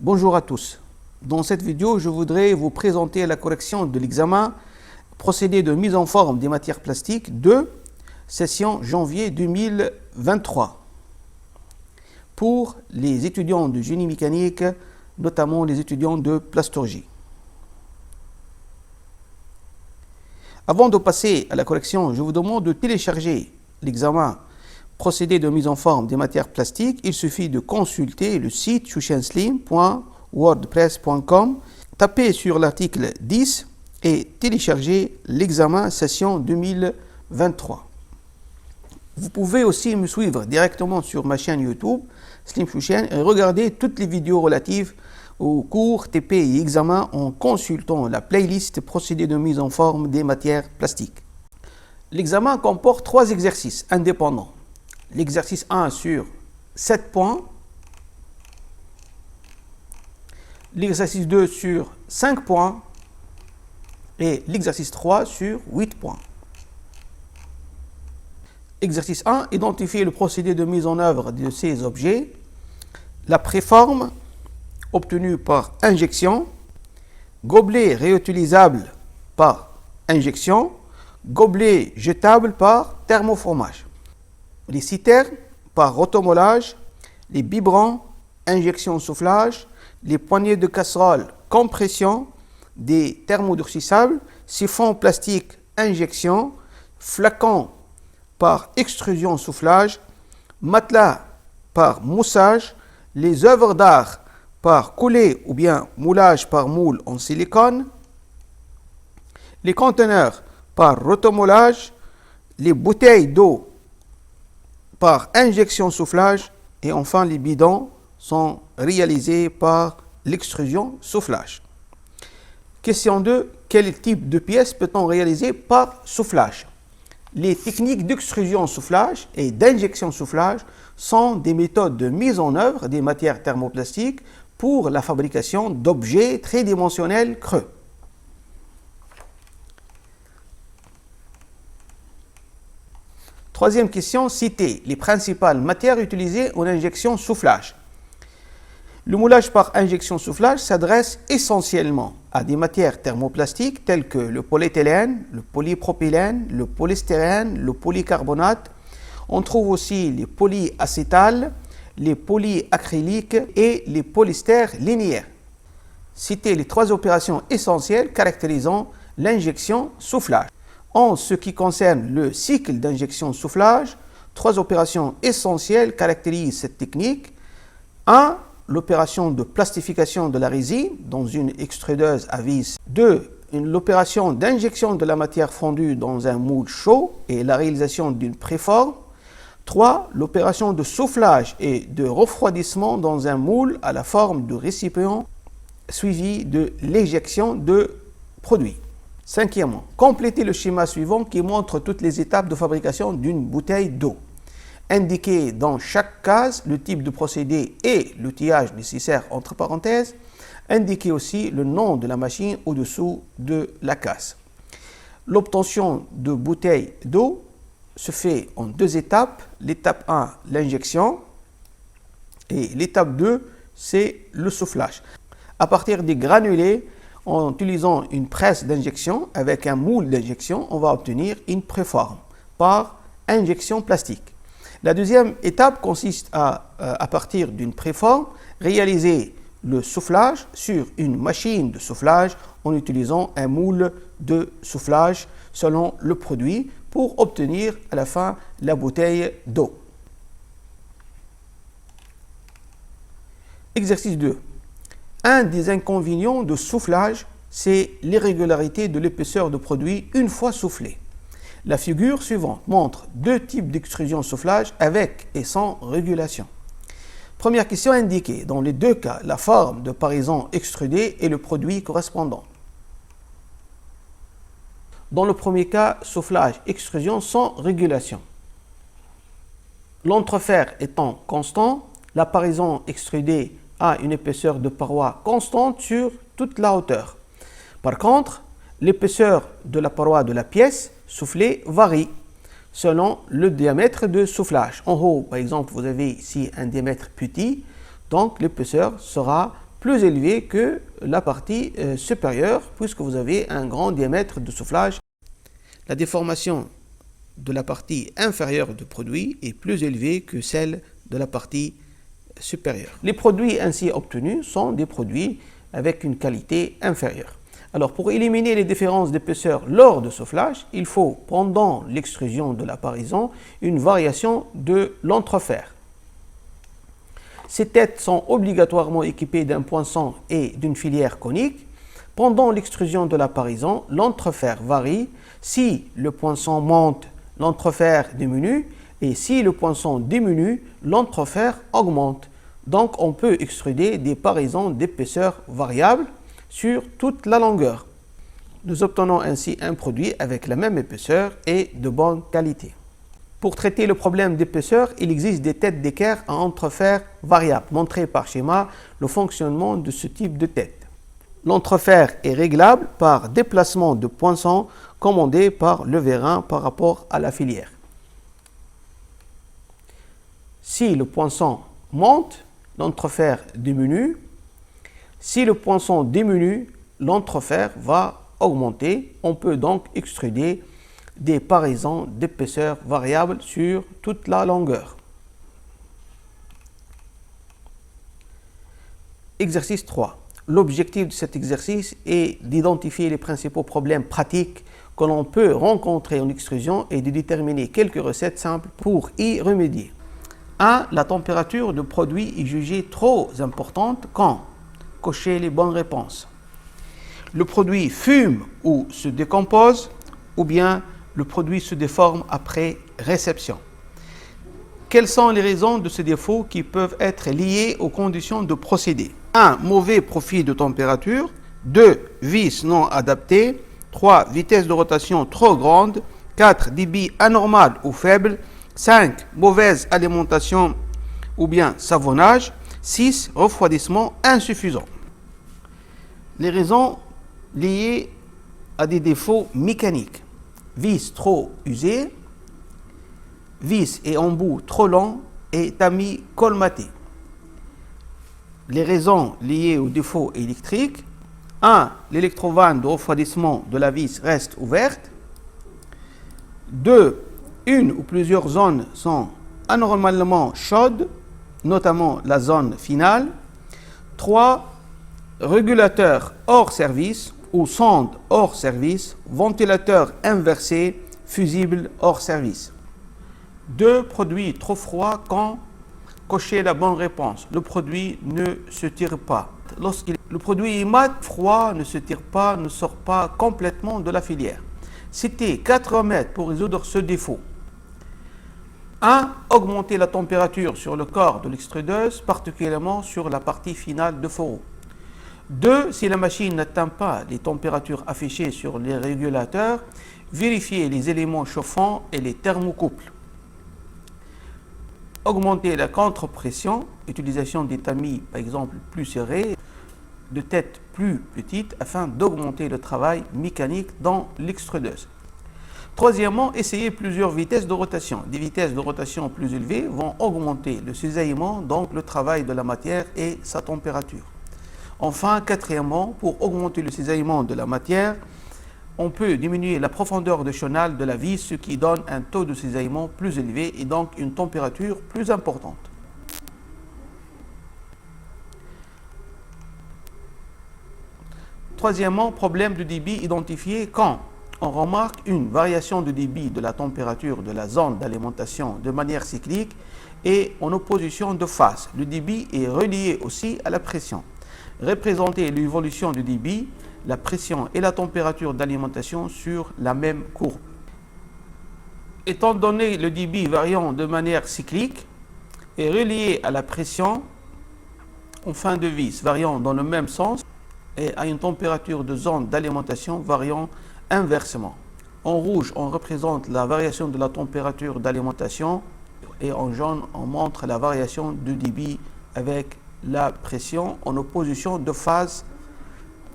Bonjour à tous. Dans cette vidéo, je voudrais vous présenter la correction de l'examen procédé de mise en forme des matières plastiques de session janvier 2023 pour les étudiants de génie mécanique, notamment les étudiants de plasturgie. Avant de passer à la correction, je vous demande de télécharger l'examen procédé de mise en forme des matières plastiques. Il suffit de consulter le site shushenslim.wordpress.com, taper sur l'article 10 et télécharger l'examen session 2023. Vous pouvez aussi me suivre directement sur ma chaîne YouTube Slim Shushen et regarder toutes les vidéos relatives aux cours TP et examens en consultant la playlist procédé de mise en forme des matières plastiques. L'examen comporte 3 exercices indépendants. L'exercice 1 sur 7 points, l'exercice 2 sur 5 points et l'exercice 3 sur 8 points. Exercice 1, identifier le procédé de mise en œuvre de ces objets, la préforme obtenue par injection, gobelet réutilisable par injection, gobelet jetable par thermoformage. Les citernes par rotomolage, les biberons, injection soufflage, les poignées de casserole, compression, des thermodurcissables, siphons plastique, injection, flacons par extrusion soufflage, matelas par moussage, les œuvres d'art par coulée ou bien moulage par moule en silicone, les conteneurs par rotomolage, les bouteilles d'eau par injection soufflage et enfin les bidons sont réalisés par l'extrusion soufflage. Question 2. Quel type de pièces peut-on réaliser par soufflage? Les techniques d'extrusion soufflage et d'injection soufflage sont des méthodes de mise en œuvre des matières thermoplastiques pour la fabrication d'objets tridimensionnels creux. Troisième question, citez les principales matières utilisées en injection soufflage. Le moulage par injection soufflage s'adresse essentiellement à des matières thermoplastiques telles que le polyéthylène, le polypropylène, le polystyrène, le polycarbonate. On trouve aussi les polyacétales, les polyacryliques et les polystères linéaires. Citez les 3 opérations essentielles caractérisant l'injection soufflage. En ce qui concerne le cycle d'injection soufflage, 3 opérations essentielles caractérisent cette technique. 1. L'opération de plastification de la résine dans une extrudeuse à vis. 2. L'opération d'injection de la matière fondue dans un moule chaud et la réalisation d'une préforme. 3. L'opération de soufflage et de refroidissement dans un moule à la forme de récipient suivi de l'éjection de produits. 5e, complétez le schéma suivant qui montre toutes les étapes de fabrication d'une bouteille d'eau. Indiquez dans chaque case le type de procédé et l'outillage nécessaire entre parenthèses. Indiquez aussi le nom de la machine au-dessous de la case. L'obtention de bouteilles d'eau se fait en 2 étapes. L'étape 1, l'injection, et l'étape 2, c'est le soufflage. À partir des granulés, en utilisant une presse d'injection avec un moule d'injection, on va obtenir une préforme par injection plastique. La deuxième étape consiste à partir d'une préforme, réaliser le soufflage sur une machine de soufflage en utilisant un moule de soufflage selon le produit pour obtenir à la fin la bouteille d'eau. Exercice 2. Un des inconvénients de soufflage, c'est l'irrégularité de l'épaisseur de produit une fois soufflé. La figure suivante montre 2 types d'extrusion soufflage avec et sans régulation. Première question indiquée, dans les 2 cas, la forme de paraison extrudée et le produit correspondant. Dans le premier cas, soufflage, extrusion sans régulation. L'entrefer étant constant, la paraison extrudée a une épaisseur de paroi constante sur toute la hauteur. Par contre, l'épaisseur de la paroi de la pièce soufflée varie selon le diamètre de soufflage. En haut, par exemple, vous avez ici un diamètre petit, donc l'épaisseur sera plus élevé que la partie supérieure, puisque vous avez un grand diamètre de soufflage. La déformation de la partie inférieure du produit est plus élevée que celle de la partie supérieure. Les produits ainsi obtenus sont des produits avec une qualité inférieure. Alors, pour éliminer les différences d'épaisseur lors de soufflage, il faut, pendant l'extrusion de l'apparaison, une variation de l'entrefer. Ces têtes sont obligatoirement équipées d'un poinçon et d'une filière conique. Pendant l'extrusion de l'apparaison, l'entrefer varie. Si le poinçon monte, l'entrefer diminue, et si le poinçon diminue, l'entrefer augmente. Donc, on peut extruder des paraisons d'épaisseur variable sur toute la longueur. Nous obtenons ainsi un produit avec la même épaisseur et de bonne qualité. Pour traiter le problème d'épaisseur, il existe des têtes d'équerre à entrefer variable. Montré par schéma le fonctionnement de ce type de tête. L'entrefer est réglable par déplacement de poinçon commandé par le vérin par rapport à la filière. Si le poinçon monte, l'entrefer diminue. Si le poinçon diminue, l'entrefer va augmenter. On peut donc extruder des paraisons d'épaisseur variable sur toute la longueur. Exercice 3. L'objectif de cet exercice est d'identifier les principaux problèmes pratiques que l'on peut rencontrer en extrusion et de déterminer quelques recettes simples pour y remédier. 1. La température du produit est jugée trop importante quand cocher les bonnes réponses. Le produit fume ou se décompose, ou bien le produit se déforme après réception. Quelles sont les raisons de ce défaut qui peuvent être liées aux conditions de procédé? 1. Mauvais profil de température. 2. Vis non adaptée. 3. Vitesse de rotation trop grande. 4. Débit anormal ou faible. 5. Mauvaise alimentation ou bien savonnage. 6. Refroidissement insuffisant. Les raisons liées à des défauts mécaniques. Vis trop usées, vis et embouts trop longs et tamis colmatés. Les raisons liées aux défauts électriques. 1. L'électrovanne de refroidissement de la vis reste ouverte. 2. Une ou plusieurs zones sont anormalement chaudes, notamment la zone finale. 3. Régulateur hors service ou sonde hors service, ventilateur inversé, fusible hors service. 2. Produit trop froid quand cocher la bonne réponse. Le produit ne se tire pas. Lorsque le produit est mat, froid, ne se tire pas, ne sort pas complètement de la filière. C'était 4 remèdes pour résoudre ce défaut. 1. Augmenter la température sur le corps de l'extrudeuse, particulièrement sur la partie finale de fourreau. 2. Si la machine n'atteint pas les températures affichées sur les régulateurs, vérifier les éléments chauffants et les thermocouples. Augmenter la contre-pression, utilisation des tamis par exemple plus serrés, de têtes plus petites afin d'augmenter le travail mécanique dans l'extrudeuse. Troisièmement, essayer plusieurs vitesses de rotation. Des vitesses de rotation plus élevées vont augmenter le cisaillement, donc le travail de la matière et sa température. Enfin, quatrièmement, pour augmenter le cisaillement de la matière, on peut diminuer la profondeur de chenal de la vis, ce qui donne un taux de cisaillement plus élevé et donc une température plus importante. Troisièmement, problème de débit identifié quand on remarque une variation de débit de la température de la zone d'alimentation de manière cyclique et en opposition de phase. Le débit est relié aussi à la pression. Représenter l'évolution du débit, la pression et la température d'alimentation sur la même courbe. Étant donné le débit variant de manière cyclique et relié à la pression en fin de vis variant dans le même sens et à une température de zone d'alimentation variant inversement. En rouge, on représente la variation de la température d'alimentation et en jaune, on montre la variation du débit avec la pression en opposition de phase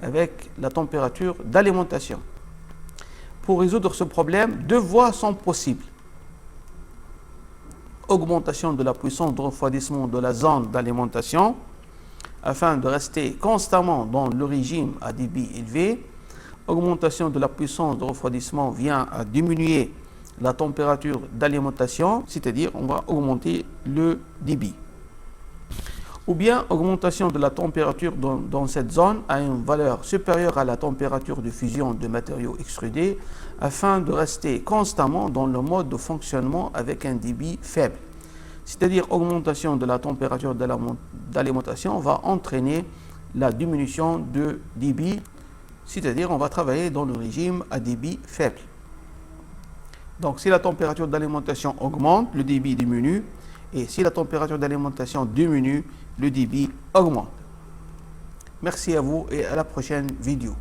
avec la température d'alimentation. Pour résoudre ce problème, deux voies sont possibles. Augmentation de la puissance de refroidissement de la zone d'alimentation afin de rester constamment dans le régime à débit élevé. Augmentation de la puissance de refroidissement vient à diminuer la température d'alimentation, c'est-à-dire on va augmenter le débit. Ou bien augmentation de la température dans cette zone à une valeur supérieure à la température de fusion de matériaux extrudés afin de rester constamment dans le mode de fonctionnement avec un débit faible. C'est-à-dire augmentation de la température d'alimentation va entraîner la diminution de débit, c'est-à-dire on va travailler dans le régime à débit faible. Donc si la température d'alimentation augmente, le débit diminue, et si la température d'alimentation diminue, le débit augmente. Merci à vous et à la prochaine vidéo.